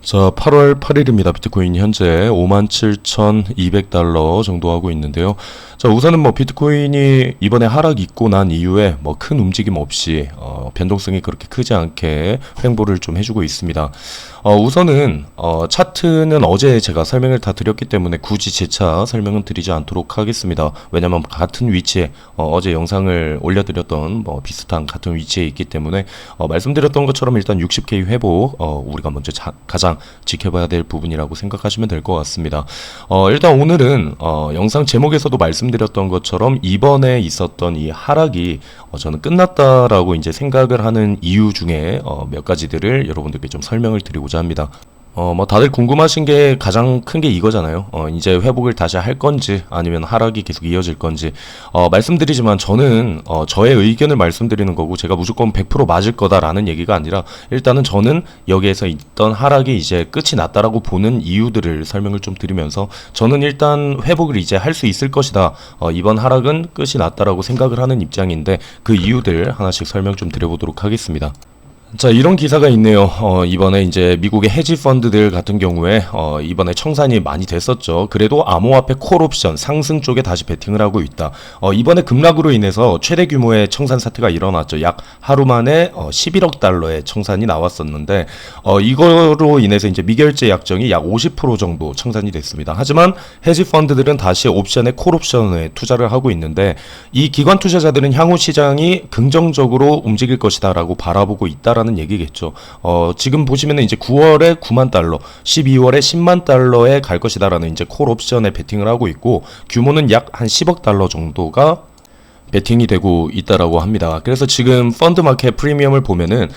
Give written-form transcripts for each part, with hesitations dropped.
자, 8월 8일입니다. 비트코인 현재 57,200달러 정도 하고 있는데요. 자, 우선은 비트코인이 이번에 하락 있고 난 이후에 큰 움직임 없이 변동성이 그렇게 크지 않게 횡보를 좀 해주고 있습니다. 우선은 차트는 어제 제가 설명을 다 드렸기 때문에 굳이 재차 설명은 드리지 않도록 하겠습니다. 왜냐면 같은 위치에 어제 영상을 올려드렸던 비슷한 같은 위치에 있기 때문에 말씀드렸던 것처럼 일단 60K 회복 우리가 먼저 가장 지켜봐야 될 부분이라고 생각하시면 될 것 같습니다. 일단 오늘은 영상 제목에서도 말씀드렸던 것처럼 이번에 있었던 이 하락이 저는 끝났다라고 이제 생각을 하는 이유 중에 몇 가지들을 여러분들께 좀 설명을 드리고자 합니다. 다들 궁금하신 게 가장 큰 게 이거잖아요. 이제 회복을 다시 할 건지 아니면 하락이 계속 이어질 건지 말씀드리지만 저는 저의 의견을 말씀드리는 거고 제가 무조건 100% 맞을 거다라는 얘기가 아니라 일단은 저는 여기에서 있던 하락이 이제 끝이 났다라고 보는 이유들을 설명을 좀 드리면서 저는 일단 회복을 이제 할 수 있을 것이다. 이번 하락은 끝이 났다라고 생각을 하는 입장인데 그 이유들 하나씩 설명 좀 드려보도록 하겠습니다. 자, 이런 기사가 있네요. 이번에 이제 미국의 헤지 펀드들 같은 경우에 이번에 청산이 많이 됐었죠. 그래도 암호화폐 콜옵션 상승 쪽에 다시 베팅을 하고 있다. 이번에 급락으로 인해서 최대 규모의 청산 사태가 일어났죠. 약 하루 만에 11억 달러의 청산이 나왔었는데 이거로 인해서 이제 미결제 약정이 약 50% 정도 청산이 됐습니다. 하지만 헤지 펀드들은 다시 옵션에 콜옵션에 투자를 하고 있는데 이 기관 투자자들은 향후 시장이 긍정적으로 움직일 것이다라고 바라보고 있다. 라는 얘기겠죠. 지금 보시면은 이제 9월에 9만 달러, 12월에 10만 달러에 갈 것이다라는 이제 콜 옵션에 베팅을 하고 있고 규모는 약 한 10억 달러 정도가 베팅이 되고 있다라고 합니다. 그래서 지금 펀드 마켓 프리미엄을 보면은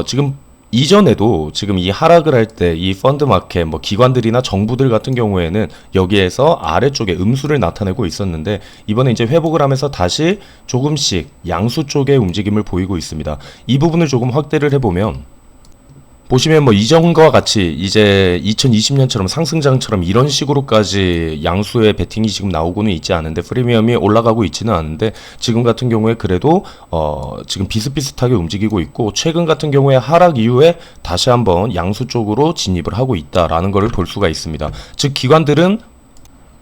지금 이전에도 지금 이 하락을 할 때 이 펀드 마켓 기관들이나 정부들 같은 경우에는 여기에서 아래쪽에 음수를 나타내고 있었는데 이번에 이제 회복을 하면서 다시 조금씩 양수 쪽의 움직임을 보이고 있습니다. 이 부분을 조금 확대를 해보면 보시면 이전과 같이 이제 2020년처럼 상승장처럼 이런 식으로까지 양수의 베팅이 지금 나오고는 있지 않은데 프리미엄이 올라가고 있지는 않은데 지금 같은 경우에 그래도 지금 비슷비슷하게 움직이고 있고 최근 같은 경우에 하락 이후에 다시 한번 양수 쪽으로 진입을 하고 있다라는 것을 볼 수가 있습니다. 즉 기관들은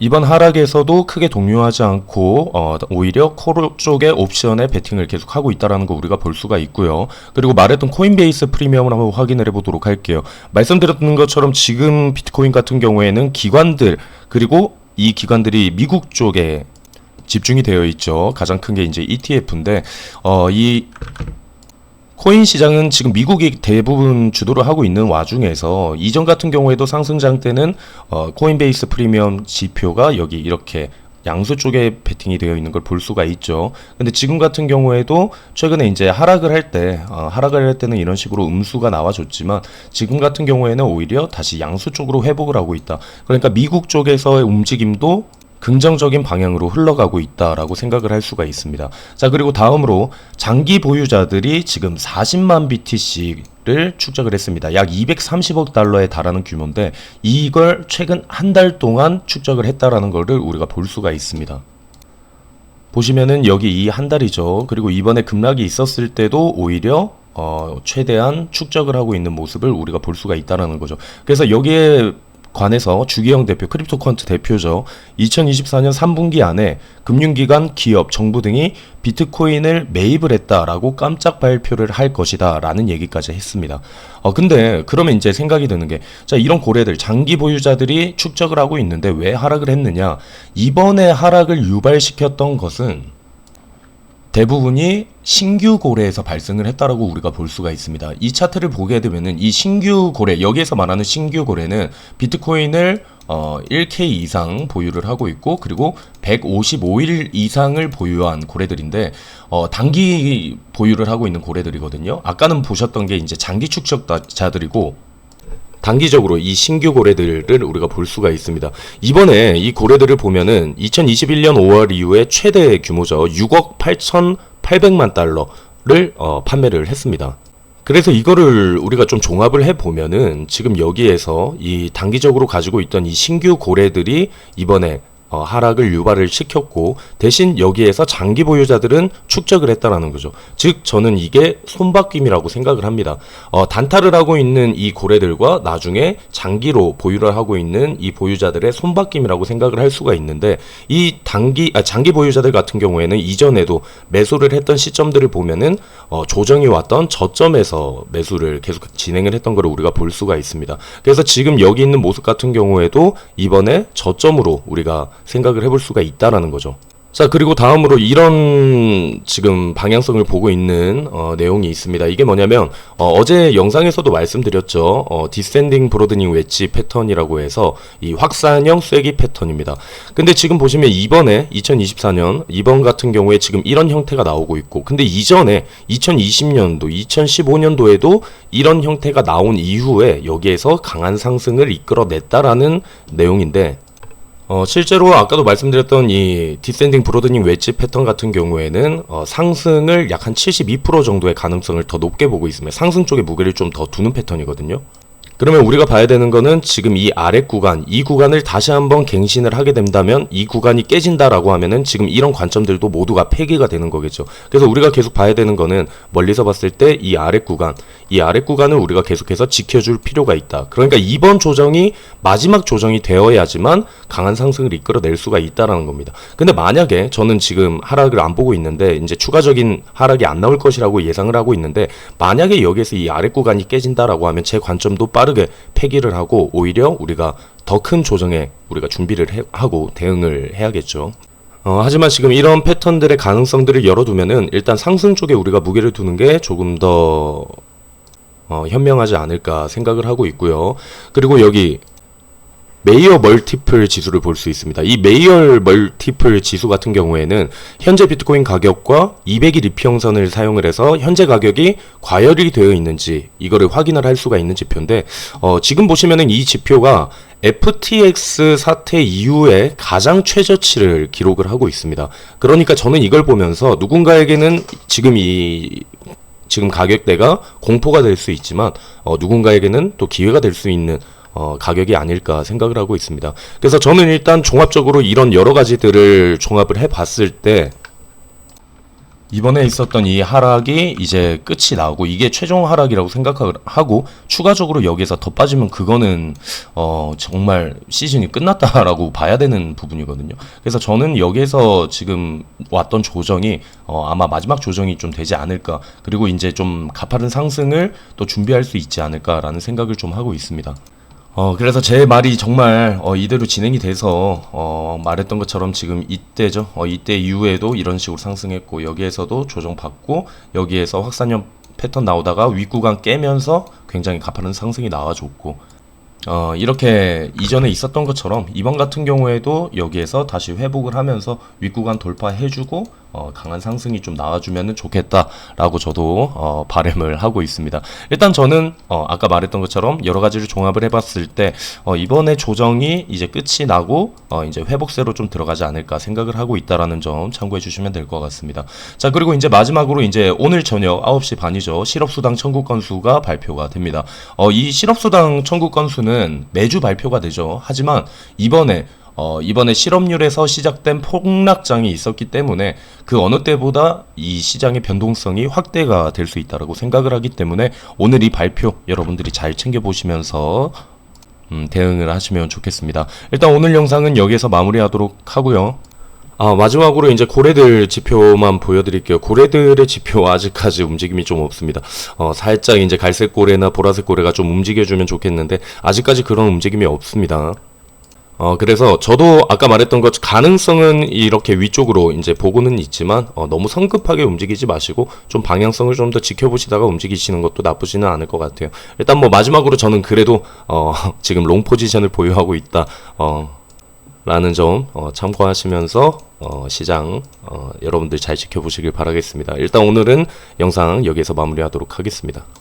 이번 하락에서도 크게 동요하지 않고 오히려 콜 쪽의 옵션에 베팅을 계속하고 있다는 거 우리가 볼 수가 있고요. 그리고 말했던 코인베이스 프리미엄을 한번 확인을 해보도록 할게요. 말씀드렸던 것처럼 지금 비트코인 같은 경우에는 기관들 그리고 이 기관들이 미국 쪽에 집중이 되어 있죠. 가장 큰 게 이제 ETF인데 이 코인 시장은 지금 미국이 대부분 주도를 하고 있는 와중에서 이전 같은 경우에도 상승장 때는 코인베이스 프리미엄 지표가 여기 이렇게 양수 쪽에 베팅이 되어 있는 걸 볼 수가 있죠. 근데 지금 같은 경우에도 최근에 이제 하락을 할 때는 이런 식으로 음수가 나와줬지만 지금 같은 경우에는 오히려 다시 양수 쪽으로 회복을 하고 있다. 그러니까 미국 쪽에서의 움직임도 긍정적인 방향으로 흘러가고 있다라고 생각을 할 수가 있습니다. 자, 그리고 다음으로 장기 보유자들이 지금 40만 BTC를 축적을 했습니다. 약 230억 달러에 달하는 규모인데 이걸 최근 한 달 동안 축적을 했다라는 것을 우리가 볼 수가 있습니다. 보시면은 여기 이 한 달이죠. 그리고 이번에 급락이 있었을 때도 오히려 최대한 축적을 하고 있는 모습을 우리가 볼 수가 있다라는 거죠. 그래서 여기에 관해서 주기영 대표, 크립토컨트 대표죠. 2024년 3분기 안에 금융기관, 기업, 정부 등이 비트코인을 매입을 했다라고 깜짝 발표를 할 것이다 라는 얘기까지 했습니다. 근데 그러면 이제 생각이 드는 게 자, 이런 고래들, 장기 보유자들이 축적을 하고 있는데 왜 하락을 했느냐? 이번에 하락을 유발시켰던 것은 대부분이 신규 고래에서 발생을 했다라고 우리가 볼 수가 있습니다. 이 차트를 보게 되면은 이 신규 고래, 여기에서 말하는 신규 고래는 비트코인을 1K 이상 보유를 하고 있고 그리고 155일 이상을 보유한 고래들인데 단기 보유를 하고 있는 고래들이거든요. 아까는 보셨던 게 이제 장기 축적자들이고 단기적으로 이 신규 고래들을 우리가 볼 수가 있습니다. 이번에 이 고래들을 보면은 2021년 5월 이후에 최대 규모죠. 6억 8,800만 달러를 판매를 했습니다. 그래서 이거를 우리가 좀 종합을 해보면은 지금 여기에서 이 단기적으로 가지고 있던 이 신규 고래들이 이번에 하락을 유발을 시켰고, 대신 여기에서 장기 보유자들은 축적을 했다라는 거죠. 즉 저는 이게 손바뀜이라고 생각을 합니다. 단타를 하고 있는 이 고래들과 나중에 장기로 보유를 하고 있는 이 보유자들의 손바뀜이라고 생각을 할 수가 있는데, 이 장기 보유자들 같은 경우에는 이전에도 매수를 했던 시점들을 보면은 조정이 왔던 저점에서 매수를 계속 진행을 했던 걸 우리가 볼 수가 있습니다. 그래서 지금 여기 있는 모습 같은 경우에도 이번에 저점으로 우리가 생각을 해볼 수가 있다라는 거죠. 자, 그리고 다음으로 이런 지금 방향성을 보고 있는 내용이 있습니다. 이게 뭐냐면 어제 영상에서도 말씀드렸죠. 디센딩 브로드닝 웨지 패턴이라고 해서 이 확산형 쐐기 패턴입니다. 근데 지금 보시면 이번에 2024년 이번 같은 경우에 지금 이런 형태가 나오고 있고, 근데 이전에 2020년도, 2015년도에도 이런 형태가 나온 이후에 여기에서 강한 상승을 이끌어냈다라는 내용인데, 실제로 아까도 말씀드렸던 이 디센딩 브로드닝 웨지 패턴 같은 경우에는 상승을 약 한 72% 정도의 가능성을 더 높게 보고 있습니다. 상승 쪽에 무게를 좀 더 두는 패턴이거든요. 그러면 우리가 봐야 되는 거는 지금 이 아래 구간, 이 구간을 다시 한번 갱신을 하게 된다면 이 구간이 깨진다라고 하면은 지금 이런 관점들도 모두가 폐기가 되는 거겠죠. 그래서 우리가 계속 봐야 되는 거는 멀리서 봤을 때 이 아래 구간, 이 아래 구간을 우리가 계속해서 지켜줄 필요가 있다. 그러니까 이번 조정이 마지막 조정이 되어야지만 강한 상승을 이끌어낼 수가 있다라는 겁니다. 근데 만약에 저는 지금 하락을 안 보고 있는데 이제 추가적인 하락이 안 나올 것이라고 예상을 하고 있는데, 만약에 여기에서 이 아래 구간이 깨진다라고 하면 제 관점도 빠르게 폐기를 하고 오히려 우리가 더 큰 조정에 우리가 준비를 하고 대응을 해야겠죠. 하지만 지금 이런 패턴들의 가능성들을 열어두면은 일단 상승 쪽에 우리가 무게를 두는 게 조금 더 현명하지 않을까 생각을 하고 있고요. 그리고 여기 메이어 멀티플 지수를 볼 수 있습니다. 이 메이어 멀티플 지수 같은 경우에는 현재 비트코인 가격과 200일 이평선을 사용을 해서 현재 가격이 과열이 되어 있는지 이거를 확인을 할 수가 있는 지표인데, 지금 보시면은 이 지표가 FTX 사태 이후에 가장 최저치를 기록을 하고 있습니다. 그러니까 저는 이걸 보면서 누군가에게는 지금 가격대가 공포가 될 수 있지만 누군가에게는 또 기회가 될 수 있는 가격이 아닐까 생각을 하고 있습니다. 그래서 저는 일단 종합적으로 이런 여러 가지들을 종합을 해봤을 때 이번에 있었던 이 하락이 이제 끝이 나오고 이게 최종 하락이라고 생각하고 추가적으로 여기에서 더 빠지면 그거는 정말 시즌이 끝났다라고 봐야 되는 부분이거든요. 그래서 저는 여기에서 지금 왔던 조정이 아마 마지막 조정이 좀 되지 않을까, 그리고 이제 좀 가파른 상승을 또 준비할 수 있지 않을까라는 생각을 좀 하고 있습니다. 그래서 제 말이 정말 이대로 진행이 돼서 말했던 것처럼 지금 이때죠. 이때 이후에도 이런 식으로 상승했고, 여기에서도 조정받고, 여기에서 확산형 패턴 나오다가 윗구간 깨면서 굉장히 가파른 상승이 나와줬고, 이렇게 이전에 있었던 것처럼 이번 같은 경우에도 여기에서 다시 회복을 하면서 윗구간 돌파해주고 강한 상승이 좀 나와주면 좋겠다라고 저도 바람을 하고 있습니다. 일단 저는 아까 말했던 것처럼 여러 가지를 종합을 해봤을 때 이번에 조정이 이제 끝이 나고 이제 회복세로 좀 들어가지 않을까 생각을 하고 있다라는 점 참고해 주시면 될 것 같습니다. 자, 그리고 이제 마지막으로 이제 오늘 저녁 9시 반이죠. 실업수당 청구 건수가 발표가 됩니다. 이 실업수당 청구 건수는 매주 발표가 되죠. 하지만 이번에 실업률에서 시작된 폭락장이 있었기 때문에 그 어느 때보다 이 시장의 변동성이 확대가 될 수 있다고 생각을 하기 때문에 오늘 이 발표 여러분들이 잘 챙겨보시면서 대응을 하시면 좋겠습니다. 일단 오늘 영상은 여기에서 마무리하도록 하고요. 마지막으로 이제 고래들 지표만 보여드릴게요. 고래들의 지표 아직까지 움직임이 좀 없습니다. 살짝 이제 갈색 고래나 보라색 고래가 좀 움직여주면 좋겠는데 아직까지 그런 움직임이 없습니다. 그래서 저도 아까 말했던 것 가능성은 이렇게 위쪽으로 이제 보고는 있지만 너무 성급하게 움직이지 마시고 좀 방향성을 좀 더 지켜보시다가 움직이시는 것도 나쁘지는 않을 것 같아요. 일단 뭐 마지막으로 저는 그래도 지금 롱 포지션을 보유하고 있다 라는 점 참고하시면서 시장 여러분들 잘 지켜보시길 바라겠습니다. 일단 오늘은 영상 여기에서 마무리하도록 하겠습니다.